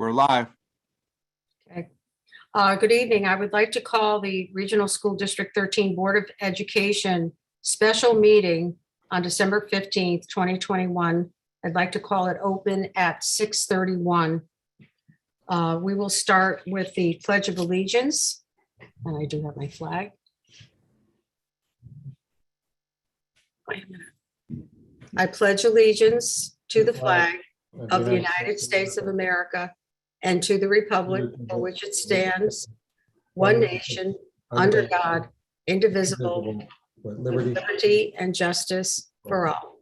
We're live. Okay. Good evening. I would like to call the Regional School District 13 Board of Education special meeting on December 15th, 2021. I'd like to call it open at 6:31. We will start with the Pledge of Allegiance, and I do have my flag. Wait a minute. I pledge allegiance to the flag of the United States of America and to the republic for which it stands, one nation, under God, indivisible, with liberty and justice for all.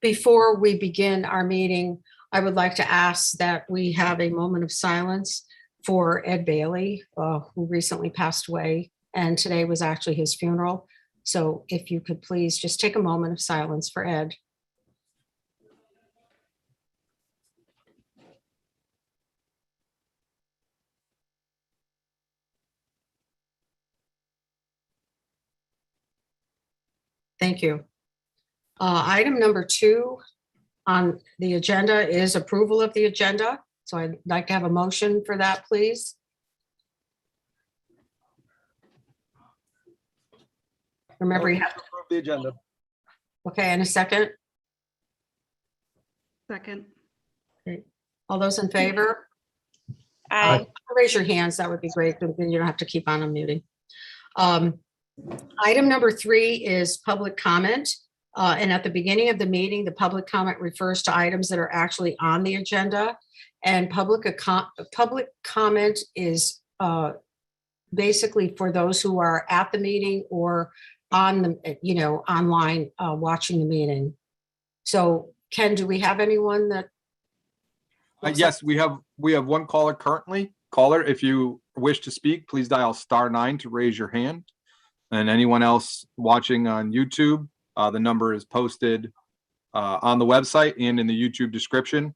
Before we begin our meeting, I would like to ask that we have a moment of silence for Ed Bailey, who recently passed away, and today was actually his funeral. So if you could please just take a moment of silence for Ed. Thank you. Item number 2 on the agenda is approval of the agenda. So I'd like to have a motion for that, please. Remember, you have to approve the agenda. Okay, and a second. Second. Okay. All those in favor? Aye. Raise your hands. That would be great. Then you don't have to keep on unmuting. Item number 3 is public comment. And at the beginning of the meeting, the public comment refers to items that are actually on the agenda. And public comment is basically for those who are at the meeting or on the, online watching the meeting. So Ken, do we have anyone that? Yes, we have one caller currently. Caller, if you wish to speak, please dial *9 to raise your hand. And anyone else watching on YouTube, the number is posted on the website and in the YouTube description.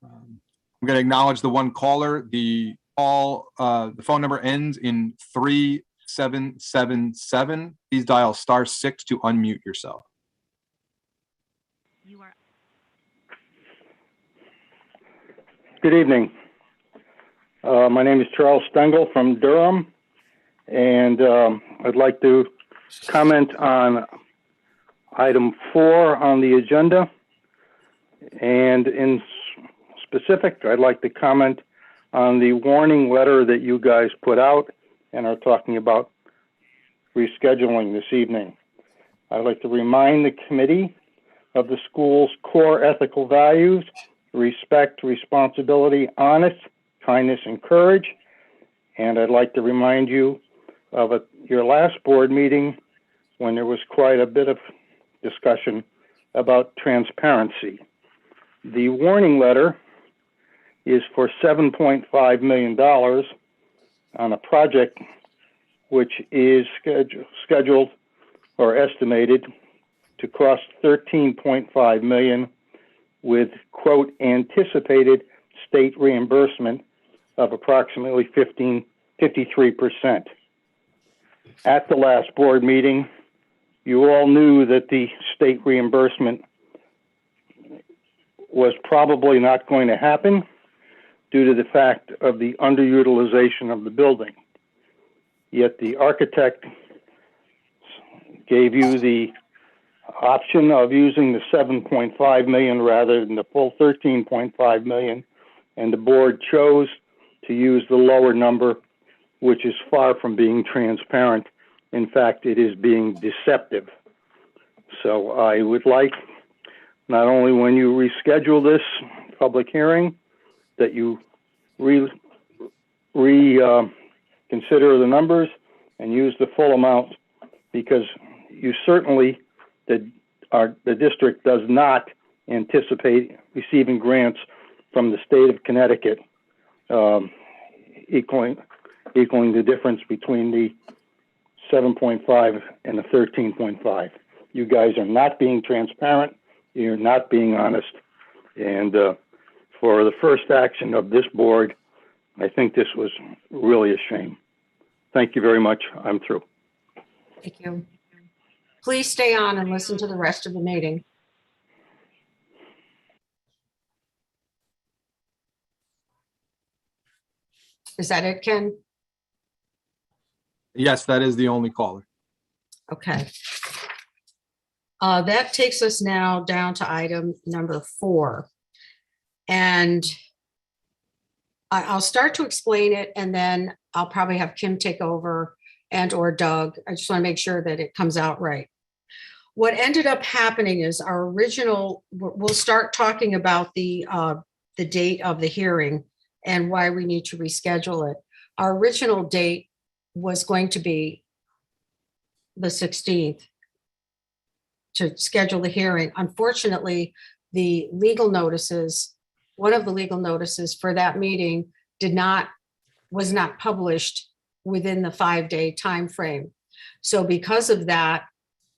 I'm going to acknowledge the one caller. The phone number ends in 3777. Please dial *6 to unmute yourself. Good evening. My name is Charles Stengel from Durham, and I'd like to comment on item 4 on the agenda. And in specific, I'd like to comment on the warning letter that you guys put out and are talking about rescheduling this evening. I'd like to remind the committee of the school's core ethical values: respect, responsibility, honest, kindness, and courage. And I'd like to remind you of your last board meeting when there was quite a bit of discussion about transparency. The warning letter is for $7.5 million on a project which is scheduled or estimated to cost $13.5 million, with, quote, anticipated state reimbursement of approximately 53%. At the last board meeting, you all knew that the state reimbursement was probably not going to happen due to the fact of the underutilization of the building. Yet the architect gave you the option of using the $7.5 million rather than the full $13.5 million, and the board chose to use the lower number, which is far from being transparent. In fact, it is being deceptive. So I would like, not only when you reschedule this public hearing, that you consider the numbers and use the full amount, because you certainly, the district does not anticipate receiving grants from the state of Connecticut equaling the difference between the 7.5 and the 13.5. You guys are not being transparent. You're not being honest. And for the first action of this board, I think this was really a shame. Thank you very much. I'm through. Thank you. Please stay on and listen to the rest of the meeting. Is that it, Ken? Yes, that is the only caller. Okay. That takes us now down to item number 4. And I'll start to explain it, and then I'll probably have Kim take over and or Doug. I just want to make sure that it comes out right. What ended up happening is our original, we'll start talking about the date of the hearing and why we need to reschedule it. Our original date was going to be the 16th to schedule the hearing. Unfortunately, the legal notices, one of the legal notices for that meeting was not published within the 5-day time frame. So because of that,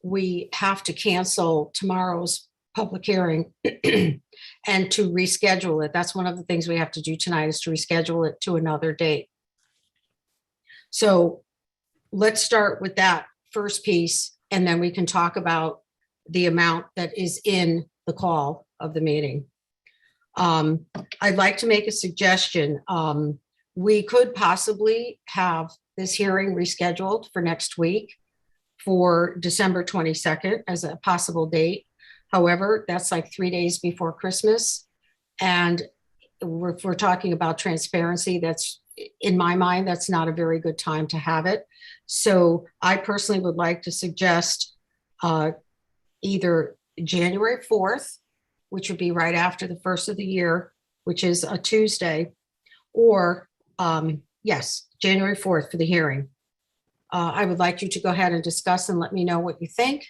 we have to cancel tomorrow's public hearing and to reschedule it. That's one of the things we have to do tonight, is to reschedule it to another date. So let's start with that first piece, and then we can talk about the amount that is in the call of the meeting. I'd like to make a suggestion. We could possibly have this hearing rescheduled for next week for December 22nd as a possible date. However, that's like 3 days before Christmas. And if we're talking about transparency, that's, in my mind, that's not a very good time to have it. So I personally would like to suggest either January 4th, which would be right after the first of the year, which is a Tuesday, or yes, January 4th for the hearing. I would like you to go ahead and discuss and let me know what you think.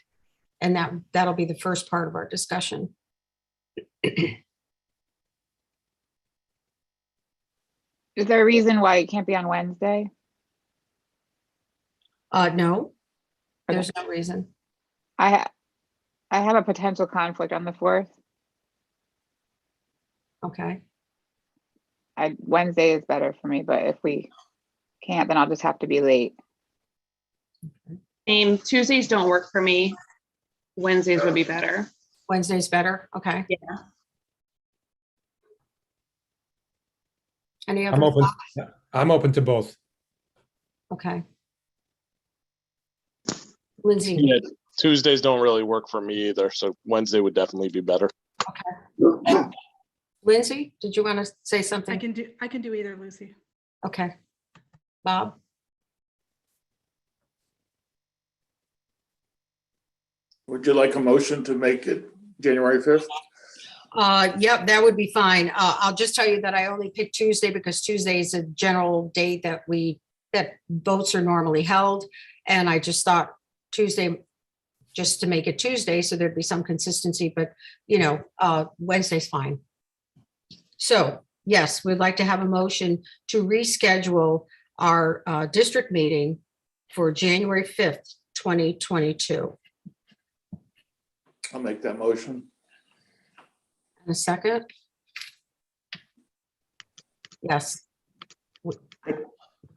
And that'll be the first part of our discussion. Is there a reason why it can't be on Wednesday? No, there's no reason. I have a potential conflict on the 4th. Okay. Wednesday is better for me, but if we can't, then I'll just have to be late. Tuesdays don't work for me. Wednesdays would be better. Wednesday's better. Okay. Yeah. Any other I'm open. thoughts? I'm open to both. Okay. Lindsay. Yeah, Tuesdays don't really work for me either, so Wednesday would definitely be better. Okay. Lindsay, did you want to say something? I can do either, Lucy. Okay. Bob? Would you like a motion to make it January 5th? Yep, that would be fine. I'll just tell you that I only picked Tuesday because Tuesday is a general date that votes are normally held. And I just thought Tuesday, just to make it Tuesday, so there'd be some consistency, but Wednesday's fine. So yes, we'd like to have a motion to reschedule our district meeting for January 5th, 2022. I'll make that motion. And a second? Yes.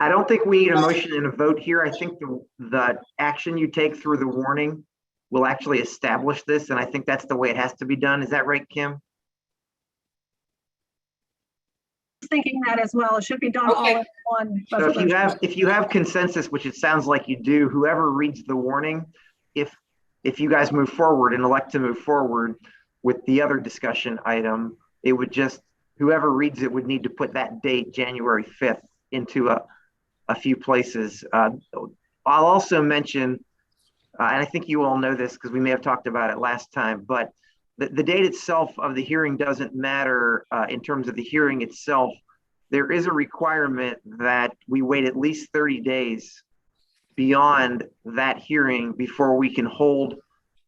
I don't think we need a motion and a vote here. I think the action you take through the warning will actually establish this, and I think that's the way it has to be done. Is that right, Kim? Thinking that as well. It should be done all Okay. in one. So if you have consensus, which it sounds like you do, whoever reads the warning, if you guys move forward and elect to move forward with the other discussion item, it would just, whoever reads it would need to put that date, January 5th, into a few places. I'll also mention, and I think you all know this because we may have talked about it last time, but the date itself of the hearing doesn't matter in terms of the hearing itself. There is a requirement that we wait at least 30 days beyond that hearing before we can hold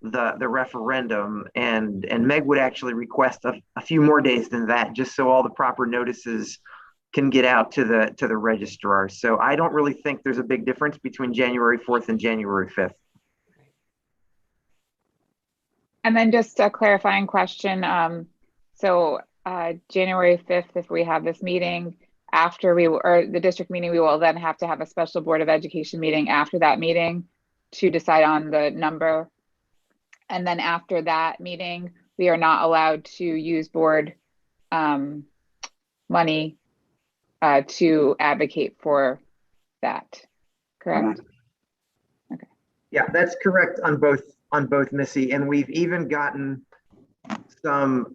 the referendum. And Meg would actually request a few more days than that, just so all the proper notices can get out to the registrar. So I don't really think there's a big difference between January 4th and January 5th. And then just a clarifying question. So January 5th, if we have this meeting after the district meeting, we will then have to have a special Board of Education meeting after that meeting to decide on the number. And then after that meeting, we are not allowed to use board money to advocate for that, correct? Yeah, that's correct on both, Missy. And we've even gotten some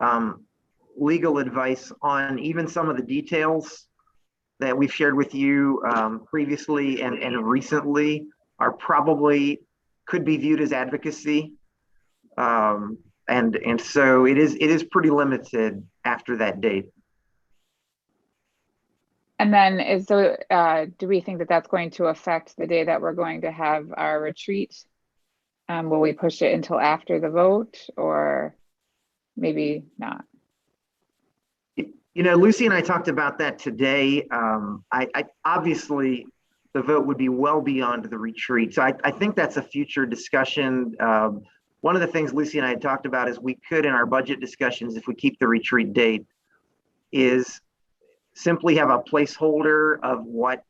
legal advice on even some of the details that we've shared with you previously and recently are probably could be viewed as advocacy. And so it is pretty limited after that date. And then do we think that that's going to affect the day that we're going to have our retreat? Will we push it until after the vote, or maybe not? You know, Lucy and I talked about that today. I obviously the vote would be well beyond the retreat. So I think that's a future discussion. One of the things Lucy and I had talked about is we could, in our budget discussions, if we keep the retreat date, is simply have a placeholder of what,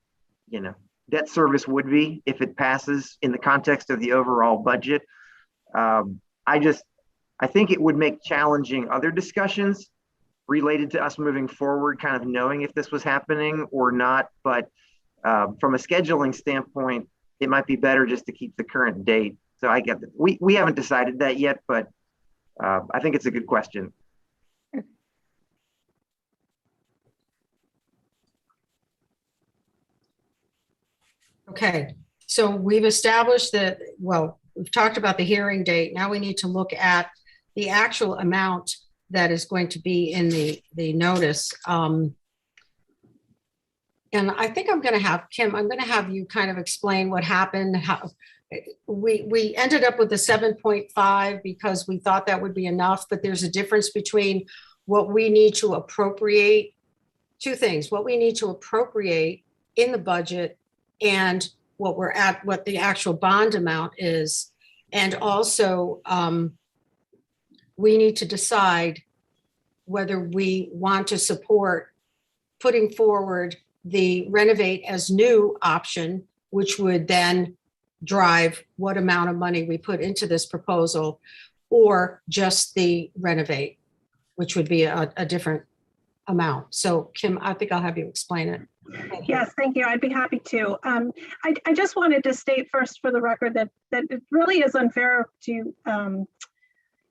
you know, debt service would be if it passes in the context of the overall budget. I think it would make challenging other discussions related to us moving forward, kind of knowing if this was happening or not. But from a scheduling standpoint, it might be better just to keep the current date. So I get that. We haven't decided that yet, but I think it's a good question. Okay, so we've established that, well, we've talked about the hearing date. Now we need to look at the actual amount that is going to be in the notice. And I think I'm going to have, Kim, I'm going to have you kind of explain what happened. How we ended up with the 7.5 because we thought that would be enough, but there's a difference between what we need to appropriate, two things, what we need to appropriate in the budget and what the actual bond amount is. And also we need to decide whether we want to support putting forward the renovate as new option, which would then drive what amount of money we put into this proposal, or just the renovate, which would be a different amount. So Kim, I think I'll have you explain it. Yes, thank you. I'd be happy to. I just wanted to state first for the record that it really is unfair to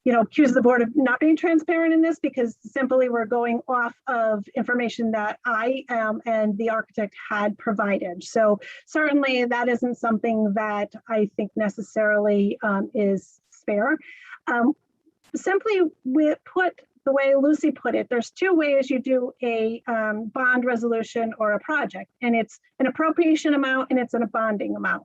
accuse the board of not being transparent in this, because simply we're going off of information that I and the architect had provided. So certainly that isn't something that I think necessarily is fair. Simply the way Lucy put it, there's two ways you do a bond resolution or a project, and it's an appropriation amount and it's a bonding amount.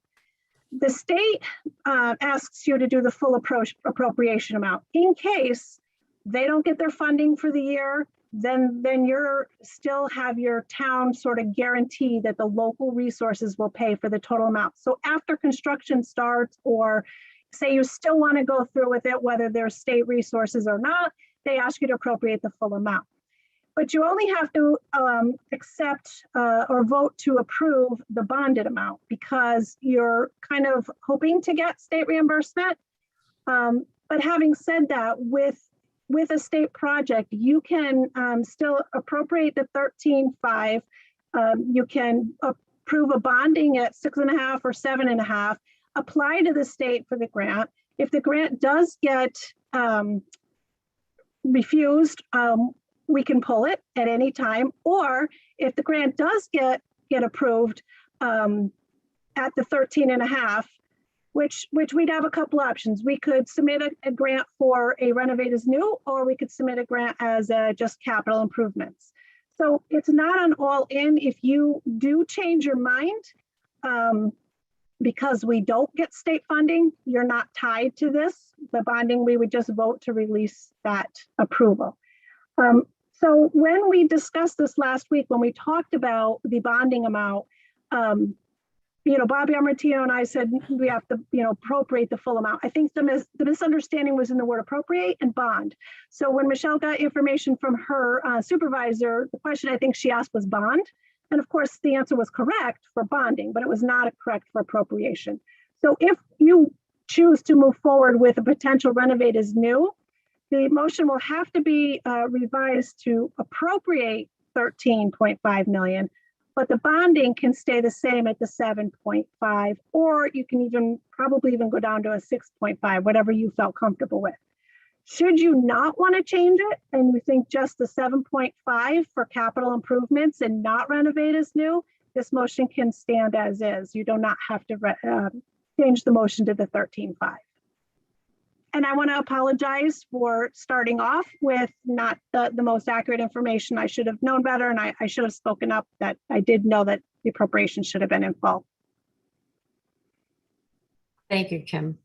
The state asks you to do the full appropriation amount. In case they don't get their funding for the year, then you're still have your town sort of guarantee that the local resources will pay for the total amount. So after construction starts, or say you still want to go through with it, whether there's state resources or not, they ask you to appropriate the full amount. But you only have to accept or vote to approve the bonded amount, because you're kind of hoping to get state reimbursement. But having said that, with a state project, you can still appropriate the 13.5. You can approve a bonding at 6.5 or 7.5, apply to the state for the grant. If the grant does get refused, we can pull it at any time. Or if the grant does get approved at the 13.5, which we'd have a couple options. We could submit a grant for a renovate as new, or we could submit a grant as just capital improvements. So it's not an all in. If you do change your mind, because we don't get state funding, you're not tied to this. The bonding, we would just vote to release that approval. So when we discussed this last week, when we talked about the bonding amount, Bobby Amartino and I said we have to, appropriate the full amount. I think the misunderstanding was in the word appropriate and bond. So when Michelle got information from her supervisor, the question I think she asked was bond. And of course, the answer was correct for bonding, but it was not correct for appropriation. So if you choose to move forward with a potential renovate as new, the motion will have to be revised to appropriate 13.5 million, but the bonding can stay the same at the 7.5, or you can probably even go down to a 6.5, whatever you felt comfortable with. Should you not want to change it and you think just the 7.5 for capital improvements and not renovate as new, this motion can stand as is. You do not have to change the motion to the 13.5. And I want to apologize for starting off with not the most accurate information. I should have known better, and I should have spoken up that I did know that the appropriation should have been in full. Thank you, Kim.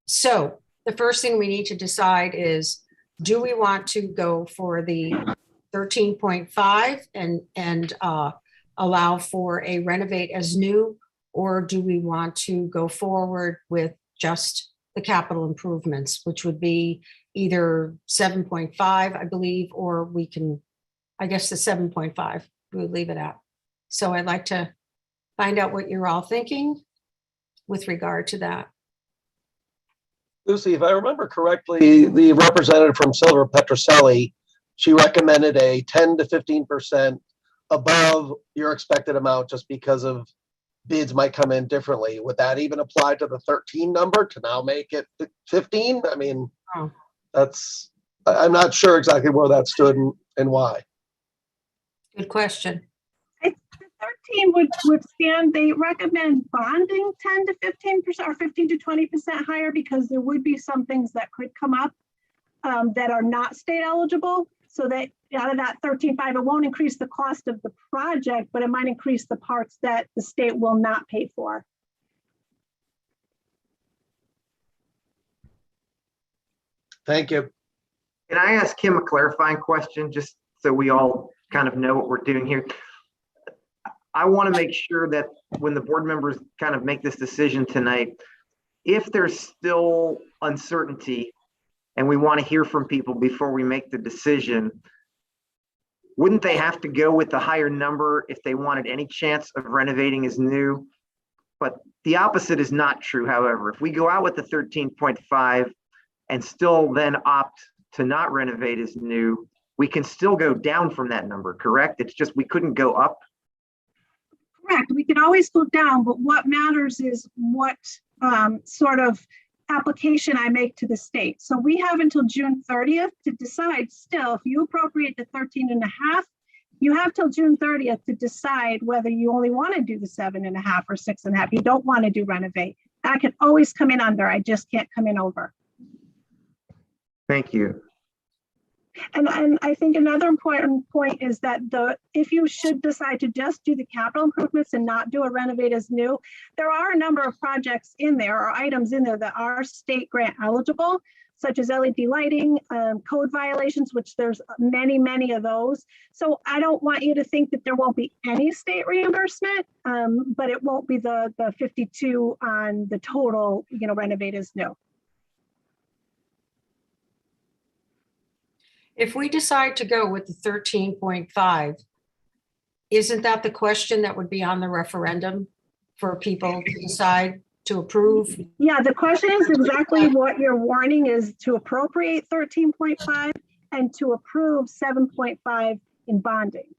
So the first thing we need to decide is, do we want to go for the 13.5 and allow for a renovate as new, or do we want to go forward with just the capital improvements, which would be either 7.5, I believe, or we can, I guess the 7.5, we would leave it at. So I'd like to find out what you're all thinking with regard to that. Lucy, if I remember correctly, the representative from Silver Petroselli, she recommended a 10 to 15% above your expected amount just because of bids might come in differently. Would that even apply to the 13 number to now make it 15? I mean, I'm not sure exactly where that stood and why. Good question. 13 would stand. They recommend bonding 10 to 15% or 15 to 20% higher, because there would be some things that could come up that are not state eligible. So that out of that 13.5, it won't increase the cost of the project, but it might increase the parts that the state will not pay for. Thank you. Can I ask him a clarifying question, just so we all kind of know what we're doing here? I want to make sure that when the board members kind of make this decision tonight, if there's still uncertainty and we want to hear from people before we make the decision, wouldn't they have to go with the higher number if they wanted any chance of renovating as new? But the opposite is not true, however. If we go out with the 13.5 and still then opt to not renovate as new, we can still go down from that number, correct? It's just we couldn't go up. Correct. We can always go down, but what matters is what sort of application I make to the state. So we have until June 30th to decide still, if you appropriate the 13.5, you have till June 30th to decide whether you only want to do the 7.5 or 6.5. You don't want to do renovate. I can always come in under, I just can't come in over. Thank you. And I think another important point is that if you should decide to just do the capital improvements and not do a renovate as new, there are a number of projects in there or items in there that are state grant eligible, such as LED lighting, code violations, which there's many, many of those. So I don't want you to think that there won't be any state reimbursement, but it won't be the 52 on the total, renovate as new. If we decide to go with the 13.5, isn't that the question that would be on the referendum for people to decide to approve? Yeah, the question is exactly what your warning is: to appropriate 13.5 and to approve 7.5 in bonding.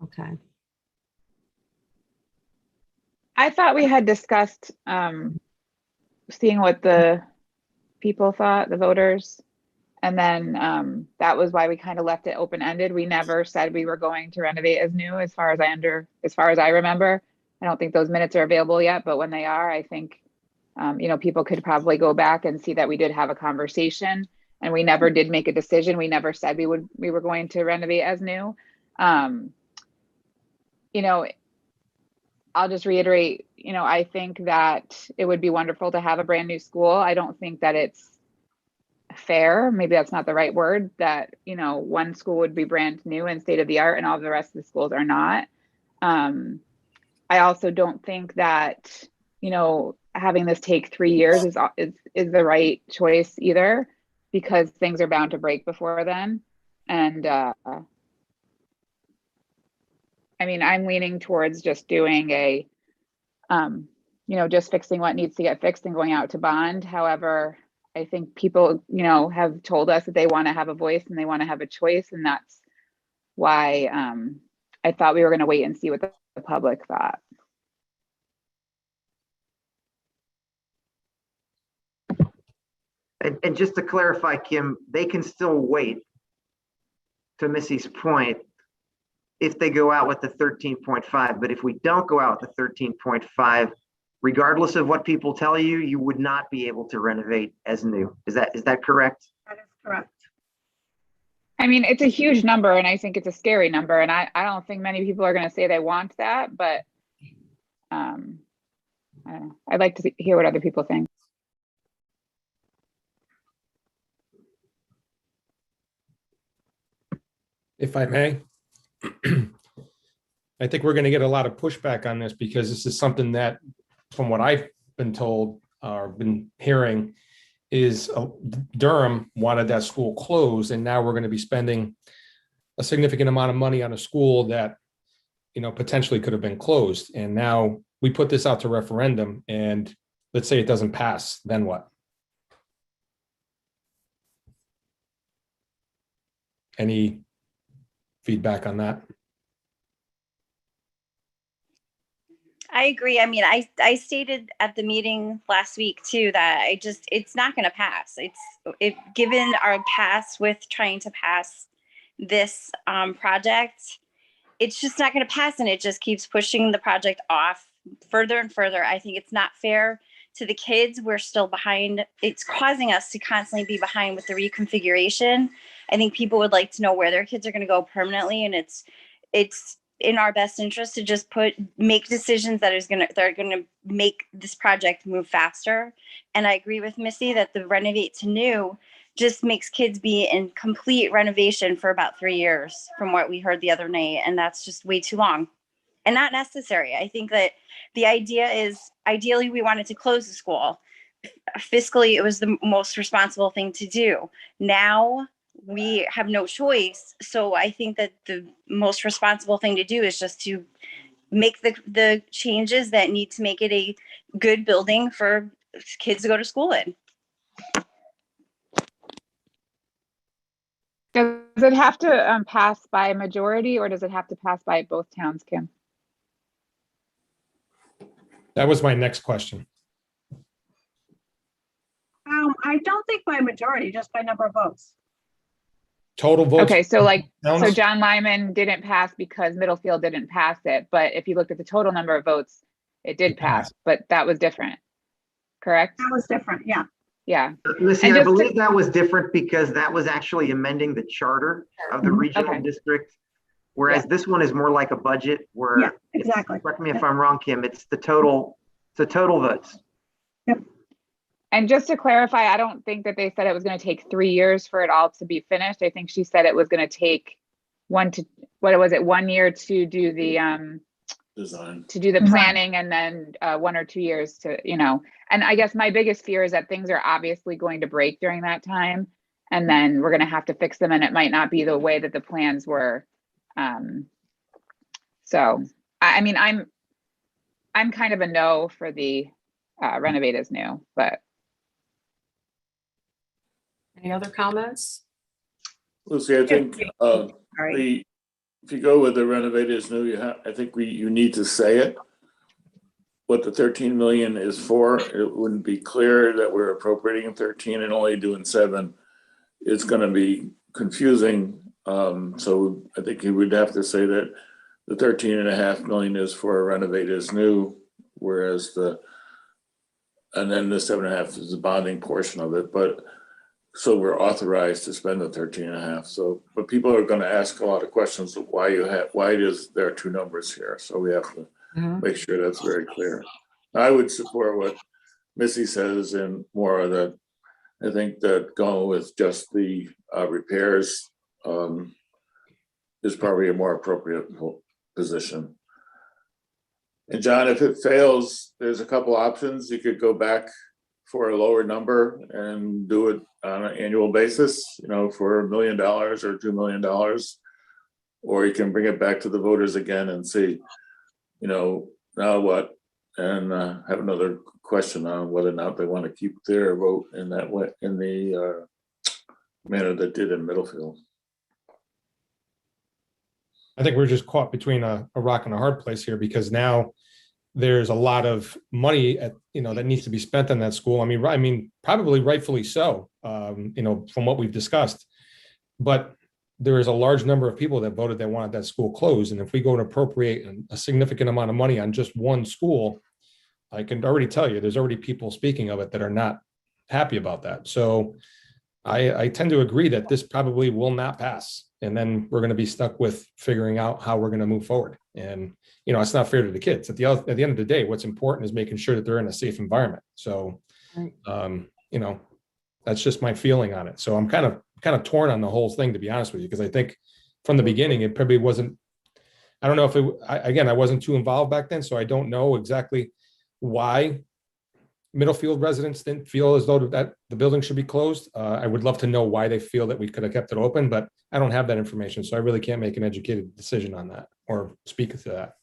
Okay. I thought we had discussed seeing what the people thought, the voters. And then that was why we kind of left it open-ended. We never said we were going to renovate as new, as far as I remember. I don't think those minutes are available yet, but when they are, I think people could probably go back and see that we did have a conversation, and we never did make a decision. We never said we were going to renovate as new. I'll just reiterate, I think that it would be wonderful to have a brand new school. I don't think that it's fair, maybe that's not the right word, that one school would be brand new and state of the art and all the rest of the schools are not. I also don't think that having this take 3 years is the right choice either, because things are bound to break before then. And I'm leaning towards just doing just fixing what needs to get fixed and going out to bond. However, I think people, have told us that they want to have a voice and they want to have a choice, and that's why I thought we were going to wait and see what the public thought. And just to clarify, Kim, they can still wait, to Missy's point, if they go out with the 13.5. But if we don't go out with the 13.5, regardless of what people tell you, you would not be able to renovate as new. Is that correct? That is correct. I mean, it's a huge number, and I think it's a scary number, and I don't think many people are going to say they want that, but I don't know. I'd like to hear what other people think. If I may, I think we're going to get a lot of pushback on this because this is something that, from what I've been told or been hearing, is Durham wanted that school closed, and now we're going to be spending a significant amount of money on a school that, potentially could have been closed. And now we put this out to referendum, and let's say it doesn't pass, then what? Any feedback on that? I agree. I mean, I stated at the meeting last week too that it's not going to pass. Given our past with trying to pass this project, it's just not going to pass, and it just keeps pushing the project off further and further. I think it's not fair to the kids. We're still behind. It's causing us to constantly be behind with the reconfiguration. I think people would like to know where their kids are going to go permanently, and it's in our best interest to just make decisions that are going to make this project move faster. And I agree with Missy that the renovate to new just makes kids be in complete renovation for about 3 years from what we heard the other night. And that's just way too long and not necessary. I think that the idea is ideally we wanted to close the school. Fiscally, it was the most responsible thing to do. Now we have no choice. So I think that the most responsible thing to do is just to make the changes that need to make it a good building for kids to go to school in. Does it have to pass by a majority, or does it have to pass by both towns, Kim? That was my next question. I don't think by majority, just by number of votes. Total votes. Okay, so towns? so John Lyman didn't pass because Middlefield didn't pass it, but if you looked at the total number of votes, it did pass, but that was different, correct? That was different, yeah. Yeah. Listen, I believe that was different because that was actually amending the charter of the regional district, whereas this one is more like a budget where, yeah, exactly. Correct me if I'm wrong, Kim, it's the total votes. Yep. And just to clarify, I don't think that they said it was going to take 3 years for it all to be finished. I think she said it was going to take 1 year to do the design, to do the planning, and then 1 or 2 years to, and I guess my biggest fear is that things are obviously going to break during that time, and then we're going to have to fix them, and it might not be the way that the plans were. So I mean, I'm kind of a no for the renovate as new, but. Any other comments? Lucy, I think if you go with the renovate as new, I think you need to say it. What the 13 million is for. It wouldn't be clear that we're appropriating 13 and only doing 7. It's going to be confusing. So I think you would have to say that the 13.5 million is for renovate as new, whereas and then the 7.5 is the bonding portion of it. But so we're authorized to spend the 13.5. So, but people are going to ask a lot of questions of why there are 2 numbers here. So we have to make sure that's very clear. I would support what Missy says and more of that. I think that going with just the repairs is probably a more appropriate position. And John, if it fails, there's a couple options. You could go back for a lower number and do it on an annual basis, for $1 million or $2 million, or you can bring it back to the voters again and see, now what, and have another question on whether or not they want to keep their vote in that way, in the manner that did in Middlefield. I think we're just caught between a rock and a hard place here, because now there's a lot of money that needs to be spent on that school. I mean, probably rightfully so, from what we've discussed. But there is a large number of people that voted that wanted that school closed. And if we go and appropriate a significant amount of money on just one school, I can already tell you, there's already people speaking of it that are not happy about that. So I tend to agree that this probably will not pass. And then we're going to be stuck with figuring out how we're going to move forward. And, it's not fair to the kids. At the end of the day, what's important is making sure that they're in a safe environment. So, that's just my feeling on it. So I'm kind of torn on the whole thing, to be honest with you, because I think from the beginning, it probably wasn't, I don't know if I wasn't too involved back then. So I don't know exactly why Middlefield residents didn't feel as though that the building should be closed. I would love to know why they feel that we could have kept it open, but I don't have that information. So I really can't make an educated decision on that or speak to that.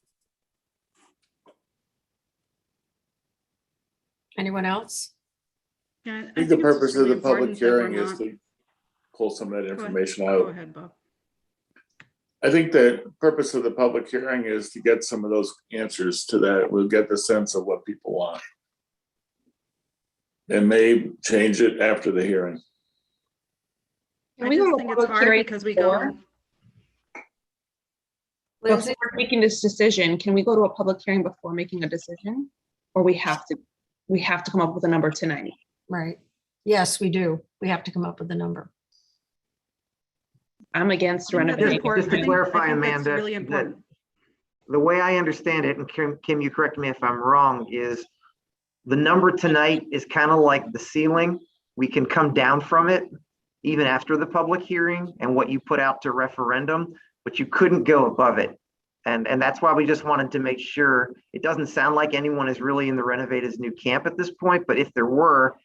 Anyone else? I think the purpose of the public hearing is to pull some of that information out. Go ahead, Bob. I think the purpose of the public hearing is to get some of those answers to that. We'll get the sense of what people want. And may change it after the hearing. I just think it's hard because we go. Lindsay? Before making this decision, can we go to a public hearing before making a decision? Or we have to come up with a number tonight? Right. Yes, we do. We have to come up with a number. I'm against I think that's renovating. important. Just to I think clarify, that's Amanda, really important. the way I understand it, and Kim, you correct me if I'm wrong, is the number tonight is kind of like the ceiling. We can come down from it even after the public hearing and what you put out to referendum, but you couldn't go above it. And that's why we just wanted to make sure. It doesn't sound like anyone is really in the Renovate as New camp at this point, but if there were,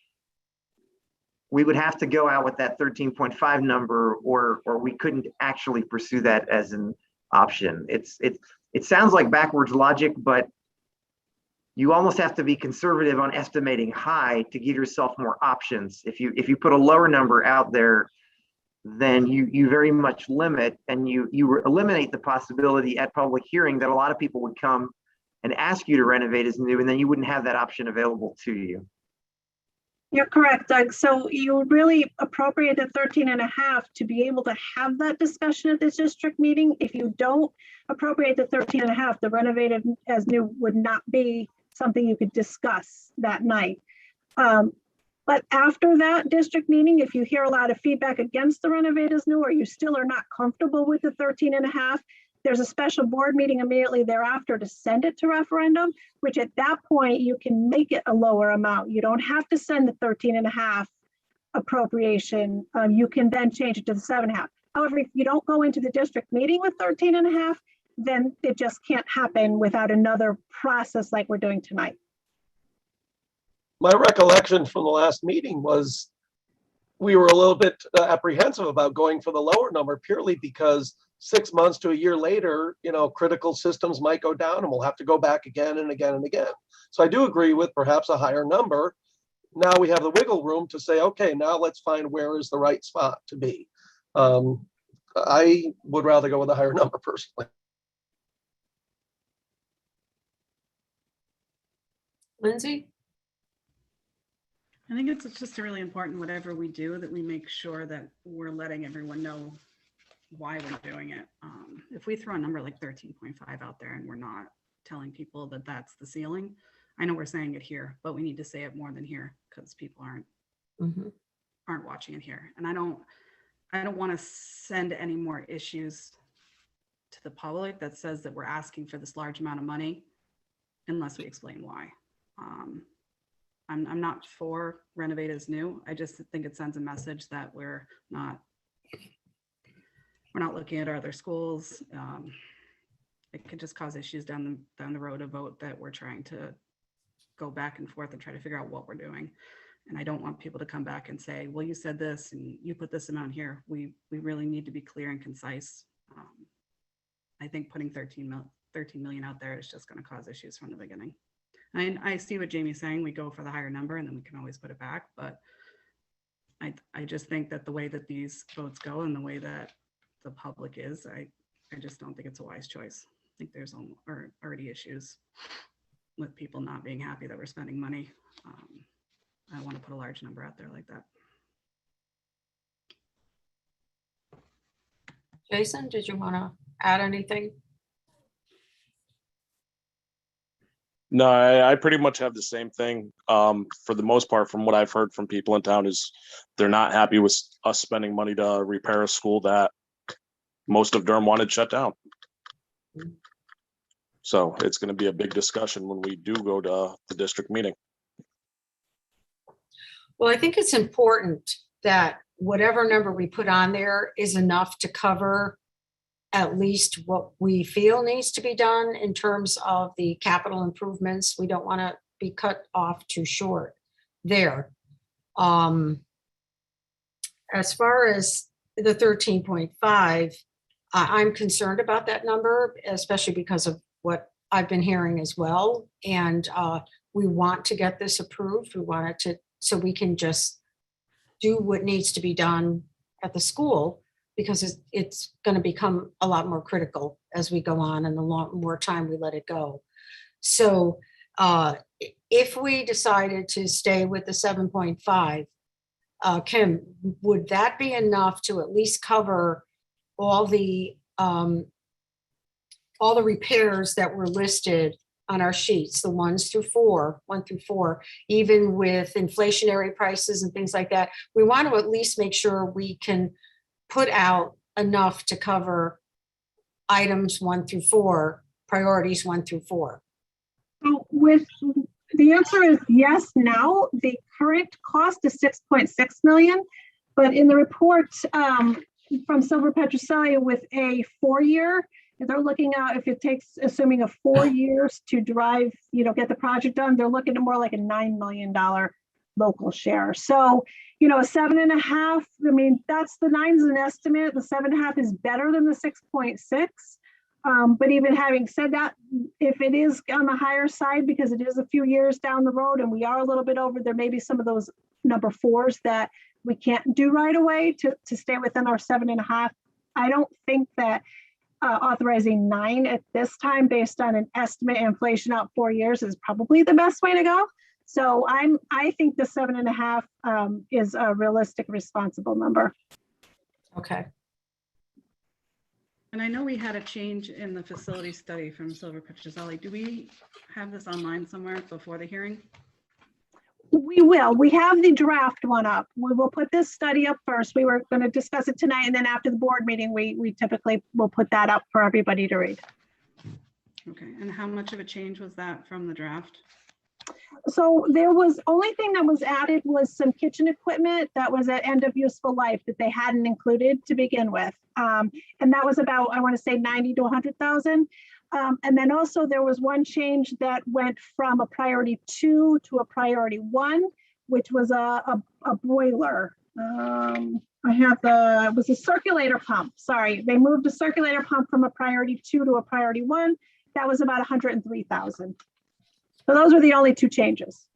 we would have to go out with that 13.5 number, or we couldn't actually pursue that as an option. It sounds like backwards logic, but you almost have to be conservative on estimating high to give yourself more options. If you put a lower number out there, then you very much limit, and you eliminate the possibility at public hearing that a lot of people would come and ask you to renovate as new, and then you wouldn't have that option available to you. You're correct, Doug. So you really appropriate the 13.5 to be able to have that discussion at this district meeting. If you don't appropriate the 13.5, the renovated as new would not be something you could discuss that night. But after that district meeting, if you hear a lot of feedback against the renovate as new, or you still are not comfortable with the 13.5, there's a special board meeting immediately thereafter to send it to referendum, which at that point you can make it a lower amount. You don't have to send the 13.5 appropriation. You can then change it to the 7.5. However, if you don't go into the district meeting with 13.5, then it just can't happen without another process like we're doing tonight. My recollection from the last meeting was we were a little bit apprehensive about going for the lower number, purely because 6 months to a year later, critical systems might go down and we'll have to go back again and again and again. So I do agree with perhaps a higher number. Now we have the wiggle room to say, okay, now let's find where is the right spot to be. I would rather go with a higher number personally. Lindsay? I think it's just really important, whatever we do, that we make sure that we're letting everyone know why we're doing it. If we throw a number like 13.5 out there and we're not telling people that that's the ceiling, I know we're saying it here, but we need to say it more than here because people aren't watching it here. And I don't want to send any more issues to the public that says that we're asking for this large amount of money unless we explain why. I'm not for renovate as new. I just think it sends a message that we're not looking at our other schools. It could just cause issues down the road, a vote that we're trying to go back and forth and try to figure out what we're doing. And I don't want people to come back and say, well, you said this and you put this amount here. We really need to be clear and concise. I think putting 13 million out there is just going to cause issues from the beginning. I see what Jamie's saying. We go for the higher number and then we can always put it back. But I just think that the way that these votes go and the way that the public is, I I just don't think it's a wise choice. I think there's already issues with people not being happy that we're spending money. I don't want to put a large number out there like that. Jason, did you want to add anything? No, I pretty much have the same thing. For the most part, from what I've heard from people in town, is they're not happy with us spending money to repair a school that most of Durham wanted shut down. So it's going to be a big discussion when we do go to the district meeting. Well, I think it's important that whatever number we put on there is enough to cover at least what we feel needs to be done in terms of the capital improvements. We don't want to be cut off too short there. As far as the 13.5, I'm concerned about that number, especially because of what I've been hearing as well. And we want to get this approved. We want it to, so we can just do what needs to be done at the school, because it's going to become a lot more critical as we go on and the more time we let it go. So if we decided to stay with the 7.5, Kim, would that be enough to at least cover all the repairs that were listed on our sheets, the 1 through 4, even with inflationary prices and things like that? We want to at least make sure we can put out enough to cover items 1 through 4, priorities 1 through 4. So with the answer is yes. Now the current cost is 6.6 million, but in the report from Silver Petrocelli with a 4-year, they're looking at, if it takes, assuming a 4 years to drive, get the project done, they're looking at more like a $9 million local share. So, a 7.5, I mean, that's the 9's an estimate. The 7.5 is better than the 6.6. But even having said that, if it is on the higher side, because it is a few years down the road and we are a little bit over, there may be some of those number 4s that we can't do right away to stay within our 7.5. I don't think that authorizing 9 at this time based on an estimate inflation out 4 years is probably the best way to go. So I think the 7.5 is a realistic, responsible number. Okay. And I know we had a change in the facility study from Silver Petrocelli. Do we have this online somewhere before the hearing? We will. We have the draft one up. We will put this study up first. We were going to discuss it tonight, and then after the board meeting, we typically will put that up for everybody to read. Okay. And how much of a change was that from the draft? So there was, only thing that was added was some kitchen equipment that was at end of useful life that they hadn't included to begin with. And that was about, I want to say 90 to 100,000. And then also there was one change that went from a priority 2 to a priority 1, which was a boiler. It was a circulator pump. Sorry, they moved a circulator pump from a priority 2 to a priority 1. That was about 103,000. So those were the only 2 changes,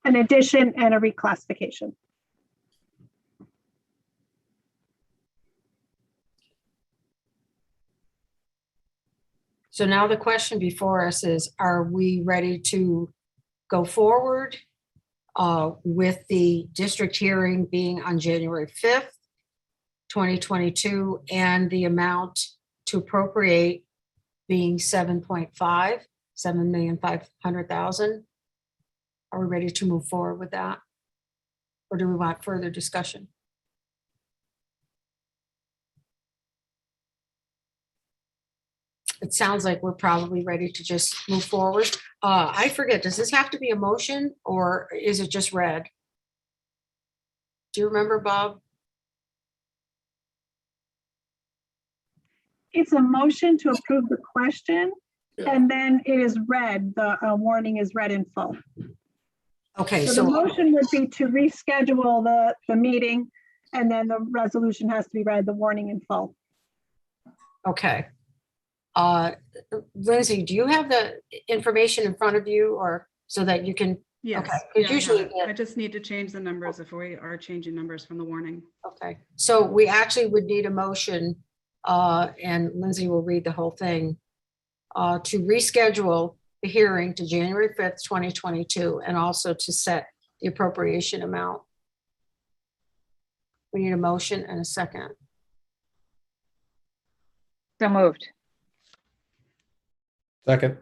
an addition and a reclassification. So now the question before us is, are we ready to go forward with the district hearing being on January 5th, 2022, and the amount to appropriate being 7.500,000? Are we ready to move forward with that? Or do we want further discussion? It sounds like we're probably ready to just move forward. I forget, does this have to be a motion or is it just read? Do you remember, Bob? It's a motion to approve the question, and then it is read, the warning is read in full. Okay, So the motion would be to reschedule the meeting, and then the resolution has to be read, the warning in full. Okay. Lindsay, do you have the information in front of you, or so that you can? Yes. Okay. Yeah, Usually, I just need to change the numbers if we are changing numbers from the warning. okay. So we actually would need a motion and Lindsay will read the whole thing, to reschedule the hearing to January 5th, 2022, and also to set the appropriation amount. We need a motion and a second. So moved. Second. Uh,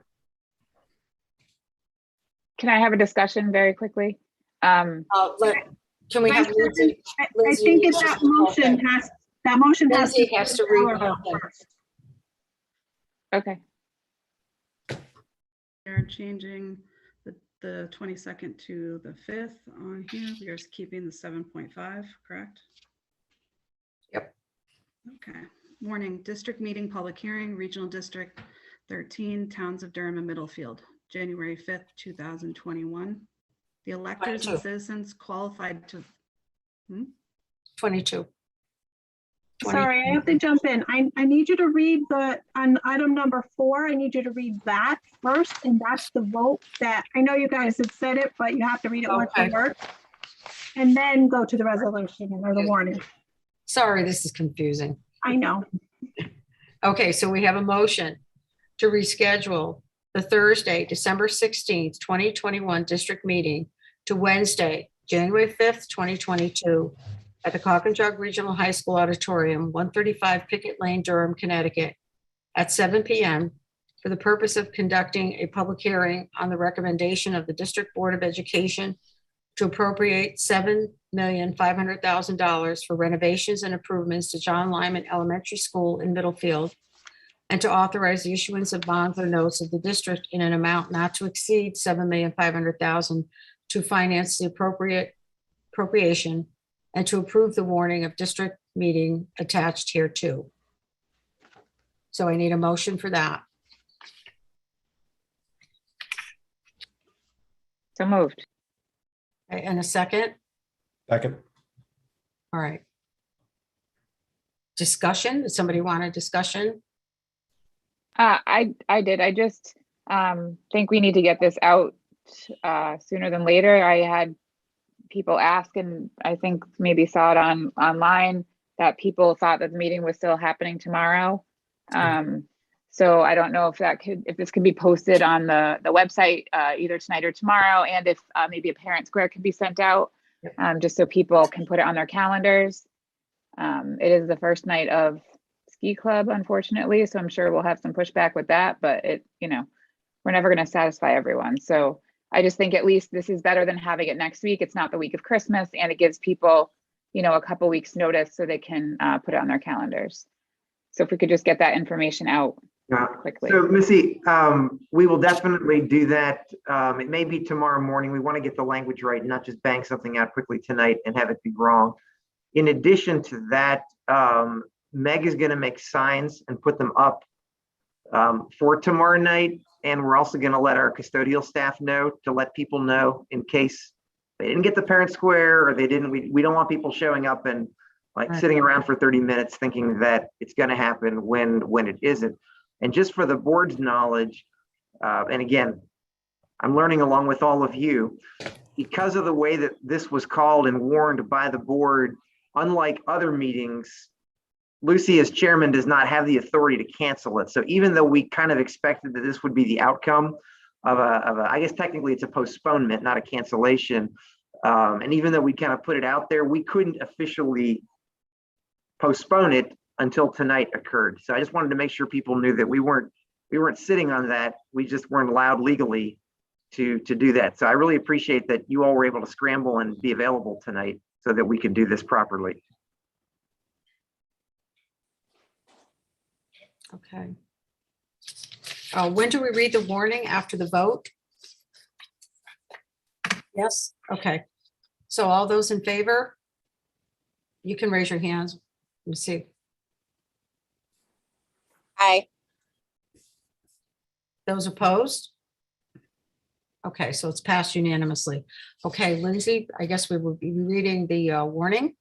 Can I have a discussion very quickly? Can we have Lindsay? I think it's that motion has Lindsay has to read the whole thing. first. Okay. They're changing the 22nd to the 5th on here. We are keeping the 7.5, correct? Yep. Okay. Morning, district meeting, public hearing, regional district 13, towns of Durham and Middlefield, January 5th, 2021. The electors 22. and citizens qualified to, 22. Sorry, I have to jump in. I need you to read on item number 4, I need you to read that first, and that's the vote that, I know you guys had said it, but you have to read it word for word. And then go to the resolution or the warning. Sorry, this is confusing. I know. Okay, so we have a motion to reschedule the Thursday, December 16th, 2021 district meeting to Wednesday, January 5th, 2022 at the Cock and Jug Regional High School Auditorium, 135 Pickett Lane, Durham, Connecticut at 7 p.m. for the purpose of conducting a public hearing on the recommendation of the District Board of Education to appropriate $7,500,000 for renovations and improvements to John Lyman Elementary School in Middlefield, and to authorize the issuance of bonds or notes of the district in an amount not to exceed $7,500,000 to finance the appropriation, and to approve the warning of district meeting attached here too. So I need a motion for that. So moved. Okay, and a second? Second. All right. Discussion? Does somebody want a discussion? I did. I just think we need to get this out sooner than later. I had people ask, and I think maybe saw it online that people thought that the meeting was still happening tomorrow. So I don't know if this could be posted on the website either tonight or tomorrow, and if maybe a parent square could be sent out, just so people can put it on their calendars. It is the first night of ski club, unfortunately, so I'm sure we'll have some pushback with that, but we're never going to satisfy everyone. So I just think at least this is better than having it next week. It's not the week of Christmas, and it gives people, a couple weeks notice so they can put it on their calendars. So if we could just get that information out quickly. So Missy, we will definitely do that. It may be tomorrow morning. We want to get the language right, not just bang something out quickly tonight and have it be wrong. In addition to that, Meg is going to make signs and put them up for tomorrow night. And we're also going to let our custodial staff know to let people know in case they didn't get the parent square or they didn't. We don't want people showing up and sitting around for 30 minutes thinking that it's going to happen when it isn't. And just for the board's knowledge, and again, I'm learning along with all of you, because of the way that this was called and warned by the board, unlike other meetings, Lucy as chairman does not have the authority to cancel it. So even though we kind of expected that this would be the outcome of I guess technically it's a postponement, not a cancellation. And even though we kind of put it out there, we couldn't officially postpone it until tonight occurred. So I just wanted to make sure people knew that we weren't sitting on that. We just weren't allowed legally to do that. So I really appreciate that you all were able to scramble and be available tonight so that we could do this properly. Okay. When do we read the warning? After the vote? Yes, okay. So all those in favor? You can raise your hands. Let me see. Aye. Those opposed? Okay, so it's passed unanimously. Okay, Lindsay, I guess we will be reading the warning.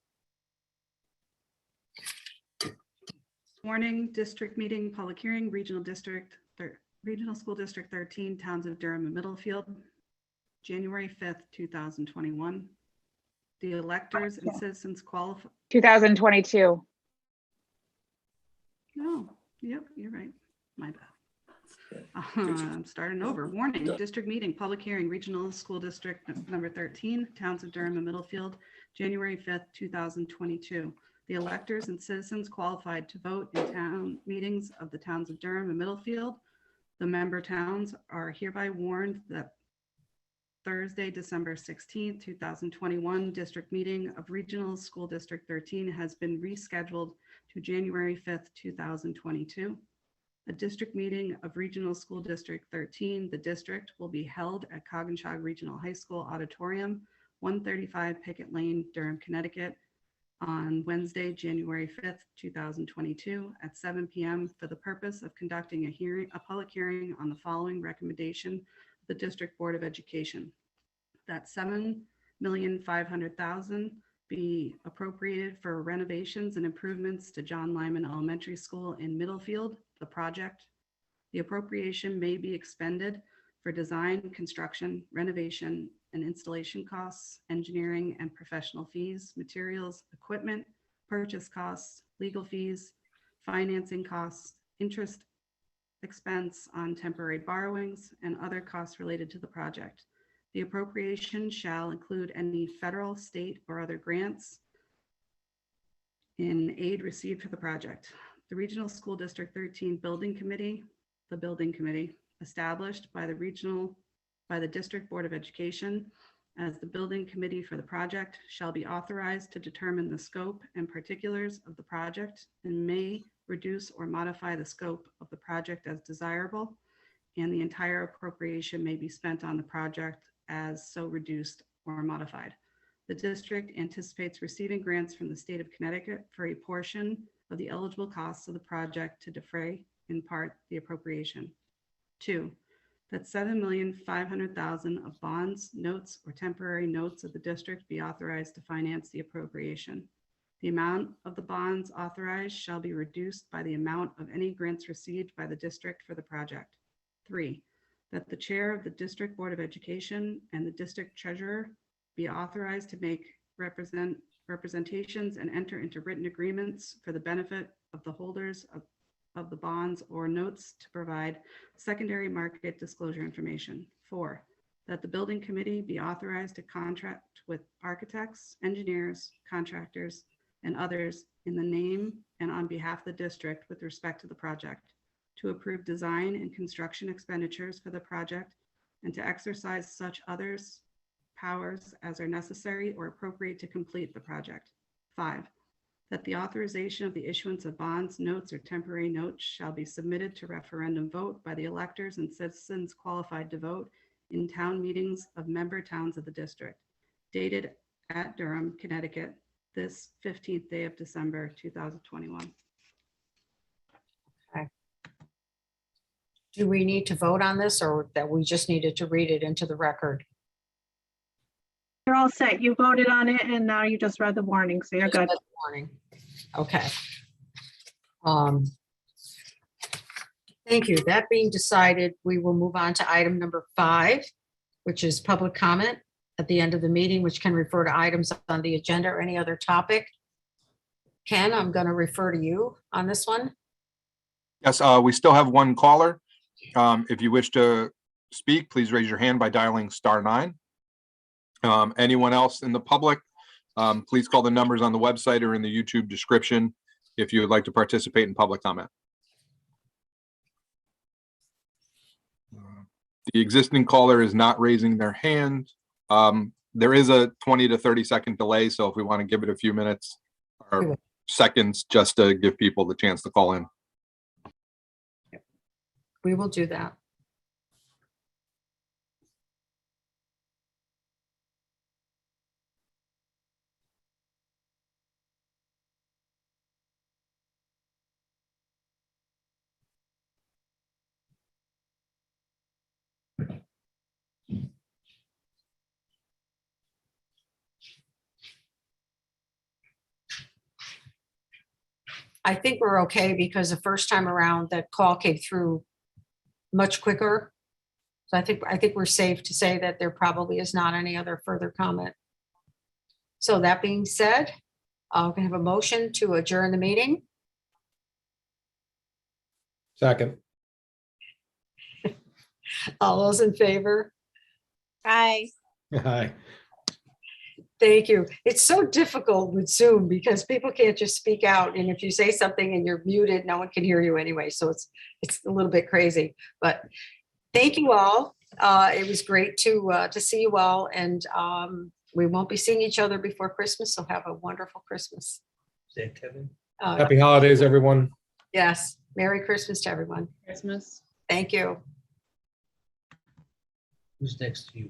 Warning, district meeting, public hearing, regional school district 13, towns of Durham and Middlefield, January 5th, 2021. The electors and citizens qualify. 2022. No, yep, you're right. My bad. I'm starting over. Warning, district meeting, public hearing, regional school district number 13, Towns of Durham and Middlefield, January 5th, 2022. The electors and citizens qualified to vote in town meetings of the towns of Durham and Middlefield. The member towns are hereby warned that Thursday, December 16th, 2021, district meeting of Regional School District 13 has been rescheduled to January 5th, 2022. A district meeting of Regional School District 13, the district, will be held at Coggins Regional High School Auditorium, 135 Pickett Lane, Durham, Connecticut, on Wednesday, January 5th, 2022 at 7 p.m. for the purpose of conducting a public hearing on the following recommendation of the District Board of Education. That $7,500,000 be appropriated for renovations and improvements to John Lyman Elementary School in Middlefield, the project. The appropriation may be expended for design, construction, renovation, and installation costs, engineering and professional fees, materials, equipment, purchase costs, legal fees, financing costs, interest expense on temporary borrowings, and other costs related to the project. The appropriation shall include any federal, state, or other grants in aid received for the project. The Regional School District 13 Building Committee, the Building Committee, established by the District Board of Education as the building committee for the project, shall be authorized to determine the scope and particulars of the project and may reduce or modify the scope of the project as desirable, and the entire appropriation may be spent on the project as so reduced or modified. The district anticipates receiving grants from the state of Connecticut for a portion of the eligible costs of the project to defray in part the appropriation. 2, that $7,500,000 of bonds, notes, or temporary notes of the district be authorized to finance the appropriation. The amount of the bonds authorized shall be reduced by the amount of any grants received by the district for the project. 3, that the chair of the District Board of Education and the district treasurer be authorized to make representations and enter into written agreements for the benefit of the holders of the bonds or notes to provide secondary market disclosure information. 4, that the building committee be authorized to contract with architects, engineers, contractors, and others in the name and on behalf of the district with respect to the project, to approve design and construction expenditures for the project, and to exercise such others powers as are necessary or appropriate to complete the project. 5, that the authorization of the issuance of bonds, notes, or temporary notes shall be submitted to referendum vote by the electors and citizens qualified to vote in town meetings of member towns of the district, dated at Durham, Connecticut, this 15th day of December, 2021. Okay. Do we need to vote on this, or that we just needed to read it into the record? You're all set. You voted on it and now you just read the warning, so you're good. Warning. Okay. Thank you. That being decided, we will move on to item number 5, which is public comment at the end of the meeting, which can refer to items on the agenda or any other topic. Ken, I'm going to refer to you on this one. Yes, we still have one caller. If you wish to speak, please raise your hand by dialing *9. Anyone else in the public, please call the numbers on the website or in the YouTube description if you would like to participate in public comment. The existing caller is not raising their hand. There is a 20 to 30 second delay, so if we want to give it a few minutes or seconds just to give people the chance to call in. We will do that. I think we're okay because the first time around that call came through much quicker. So I think we're safe to say that there probably is not any other further comment. So that being said, we can have a motion to adjourn the meeting. Second. All those in favor? Aye. Aye. Thank you. It's so difficult with Zoom because people can't just speak out. And if you say something and you're muted, no one can hear you anyway. So it's a little bit crazy, but thank you all. It was great to see you all, and we won't be seeing each other before Christmas. So have a wonderful Christmas. Kevin. Happy holidays, everyone. Yes. Merry Christmas to everyone. Christmas. Thank you. Who's next to you?